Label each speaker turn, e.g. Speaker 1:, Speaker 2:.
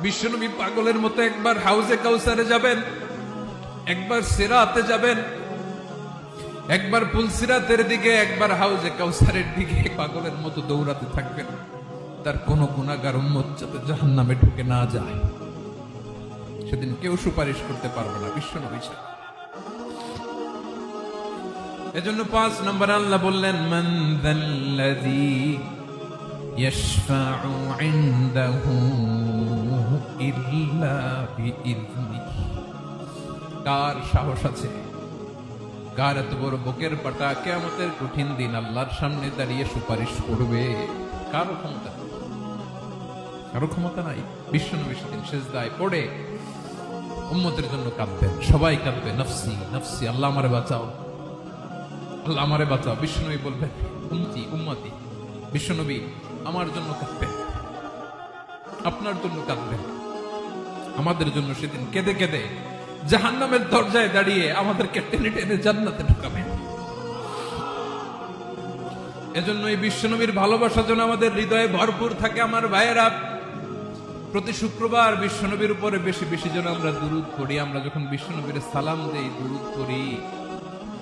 Speaker 1: বিশ্বনবী পাগলের মতো একবার হাউজে কাউসারে যাবেন, একবার সিরাতে যাবেন, একবার পুলসিরাতের দিকে, একবার হাউজে কাউসারের দিকে পাগলের মতো দৌড়াতে থাকবেন। তার কোন গুনাহগার উম্মত যাতে জাহান্নামে ঢুকে না যায়, সেদিন কেউ সুপারিশ করতে পারবে না বিশ্বনবী ছাড়া। এজন্য 5 নম্বর আল্লাহ বললেন, মান যাল্লাযী ইয়াশফাউ ইনদাহু ইল্লা বিইযনিহি। কার সাহস আছে, কার এত বড় বুকের পাটা কিয়ামতের কঠিন দিন আল্লাহর সামনে দাঁড়িয়ে সুপারিশ করবে? কারো ক্ষমতা, কারো ক্ষমতা নাই। বিশ্বনবী সেদিন সিজদায় পড়ে উম্মতের জন্য কাঁদবেন, সবাই কাঁদবে, নফসি নফসি, আল্লাহ আমারে বাঁচাও, আল্লাহ আমারে বাঁচাও। বিশ্বনবী বলবেন, উম্মতি উম্মতি। বিশ্বনবী আমার জন্য কাঁদবেন, আপনার জন্য কাঁদবেন, আমাদের জন্য সেদিন কেঁদে কেঁদে জাহান্নামের দরজায় দাঁড়িয়ে আমাদেরকে টেনে টেনে জান্নাতে ঢুকাবেন। এজন্য এই বিশ্বনবীর ভালোবাসা যেন আমাদের হৃদয়ে ভরপুর থাকে। আমার ভাইয়েরা, প্রতি শুক্রবার বিশ্বনবীর উপরে বেশি বেশি যেন আমরা দুরূদ পড়ি। আমরা যখন বিশ্বনবীর সালাম দেই, দুরূদ পড়ি,